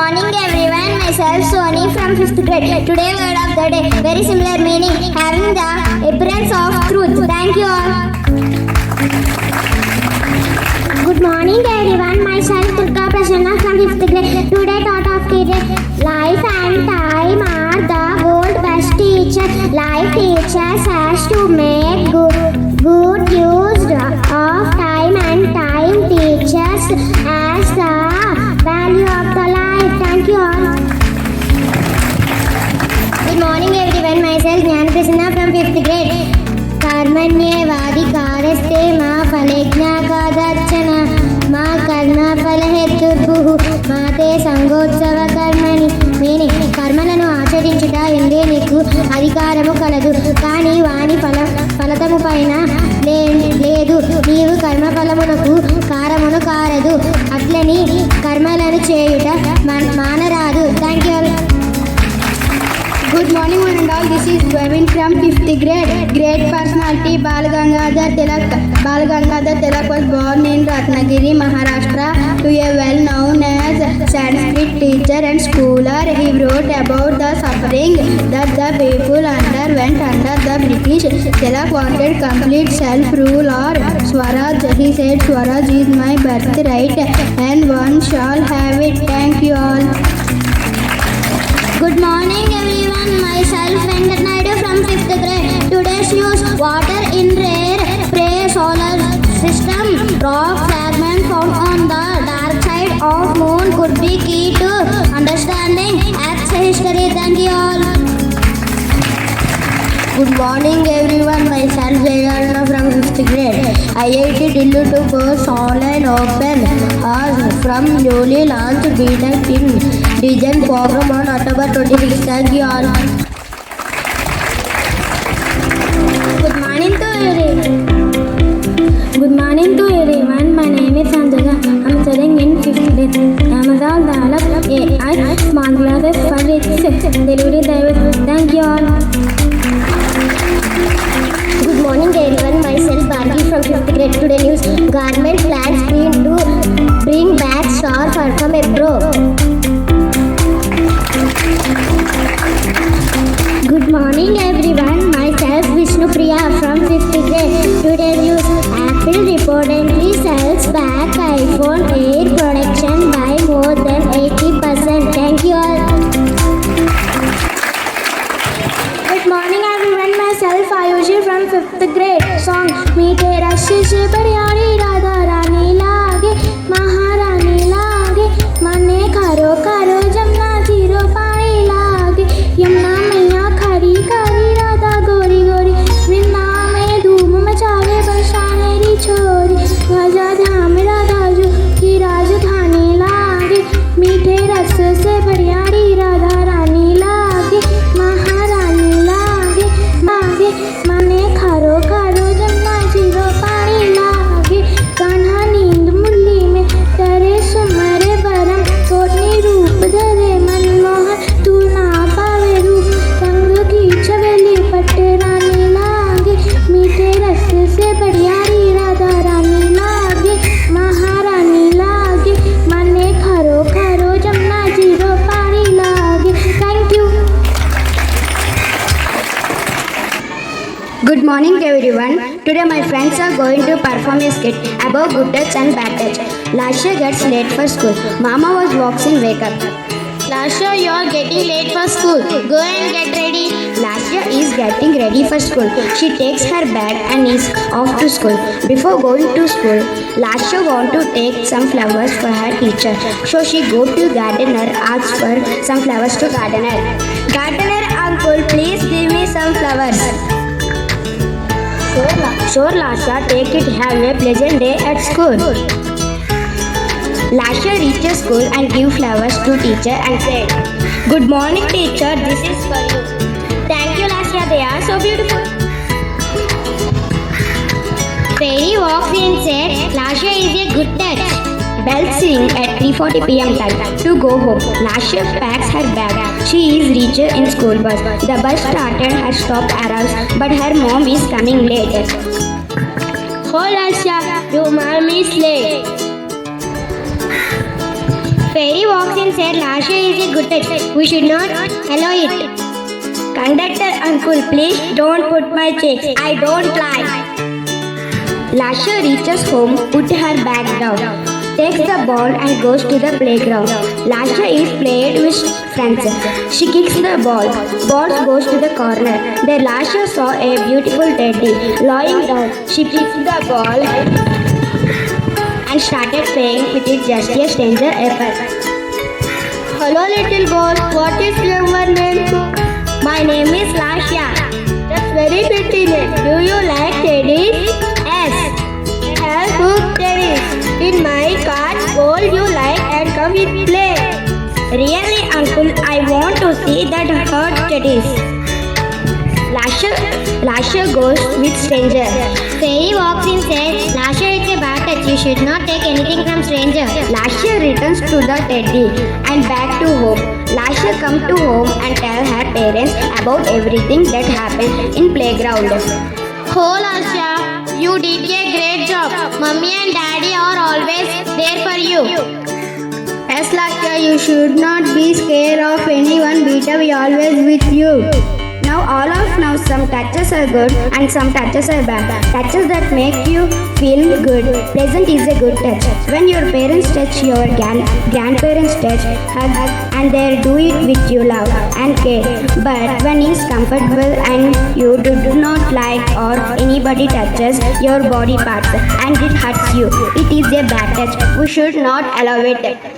morning everyone, myself Sony from 5th grade. Today word of the day, very similar meaning, having the appearance of truth. Thank you all. Good morning everyone, myself Durga Prasanna from 5th grade. Today thought of the day, life and time are the world best teacher. Life teaches us to make good use of time, and time teaches us the value of the life. Thank you all. Good morning everyone, myself Jnana Prasanna from 5th grade. कर्मण्येवादि कारस्ते मा फलेज्ञाकादर्चन मा कर्मफलहेतुर्भुः मा ते సంగోత్సవ కర్మణి. Meaning, కర్మలను ఆచరించుట ఎందే నీకు అధికారము కలదు, కానీ వాని ఫలతము పైన లేదు. నీవు కర్మఫలమునకు కారమును కారదు, అట్లని కర్మలను చేయుట మానరాదు. Thank you. Good morning one and all, this is Bhavin from 5th grade. Great personality Bal Gangadhar Tilak was born in Ratnagiri, Maharashtra, to a well-known as Sanskrit teacher and scholar. He wrote about the suffering that the people underwent under the British. Tilak wanted complete self-rule or Swaraj. He said, Swaraj is my birthright and one shall have it. Thank you all. Good morning everyone, myself Venkat Naidu from 5th grade. Today's news, water in rare prey solar system. Rock fragment found on the dark side of moon could be key to understanding Earth's history. Thank you all. Good morning everyone, myself Vidyasagara from 5th grade. IIT Delhi to course online open house from newly launched BTech in Design program on October 26. Thank you all. Good morning to everyone. My name is Sanjana. I'm studying in 5th grade. Amazon developed AI smart glasses for its delivery service. Thank you all. Good morning everyone, myself Bharti from 5th grade. Today news, government plans to bring back star from a pro. Good morning everyone, myself Vishnu Priya from 5th grade. Today news, Apple reportedly sells back iPhone 8 production by more than 80%. Thank you all. Good morning everyone, myself Ayushi from 5th grade. Song, मीठे रस से बड़ियारी राधा रानी लागे, महारानी लागे, मने करो करो Jamuna zero पानी लागे, यमुना मैया खरी खरी राधा गोरी गोरी, वृंदा में धूम मचावे बरसानेरी छोरी, राजा धाम राधा जो की राजधानी लागे, मीठे रस से बड़ियारी राधा रानी लागे, महारानी लागे लागे, मने खरो खरो जमुना जीरो पानी लागे, कान्हा नींद मुरली में तेरे सुमरे बरम, कोटनी रूप धरे मनमोहन तू ना पावे रूप, रंग की चवेली पट्टे रानी लागे, मीठे रस से बढ़ियारी राधा रानी लागे, महारानी लागे, मने खरो खरो जमुना जीरो पानी लागे. Thank you. Good morning everyone. Today my friends are going to perform a skit about good touch and bad touch. Lasha gets late for school. Mama was walking, wake up. Lasha, you are getting late for school. Go and get ready. Lasha is getting ready for school. She takes her bag and is off to school. Before going to school, Lasha want to take some flowers for her teacher. So she go to gardener, asks for some flowers to gardener. Gardener uncle, please give me some flowers. Sure Lasha, take it. Have a pleasant day at school. Lasha reaches school and give flowers to teacher and said, "Good morning teacher, this is for you." Thank you Lasha, they are so beautiful. Fairy walks in and said, Lasha is a good touch. Bells ring at 3:40 p.m. time to go home. Lasha packs her bag. She is reached in school bus. The bus started her stop arrives, but her mom is coming late. Oh Lasha, your mom is late. Fairy walks in said Lasha is a good touch. We should not allow it. Conductor uncle, please don't put my checks. I don't lie. Lasha reaches home, puts her bag down, takes the ball and goes to the playground. Lasha is played with friends. She kicks the ball. Ball goes to the corner. There Lasha saw a beautiful teddy lying down. She picked the ball and started playing with it just a stranger apple. Hello little girl, what is your name? My name is Lasha. That's very pretty name. Do you like teddies? Yes. I have two teddies. In my cart, all you like and come with play. Really, uncle, I want to see that hurt teddies. Lasha goes with stranger. Fairy walks in says, Lasha is a bad touch. You should not take anything from stranger. Lasha returns to the teddy and back to home. Lasha comes to home and tell her parents about everything that happened in playground. Oh, Lasha, you did a great job. Mummy and Daddy are always there for you. Yes, Lasha, you should not be scared of anyone. Beta, we always with you. Now all of now some touches are good and some touches are bad. Touches that make you feel good. Pleasant is a good touch. When your parents touch, your grandparents touch, hug, and they do it with you love and care. But when it's comfortable and you do not like or anybody touches your body parts and it hurts you, it is a bad touch. We should not allow it.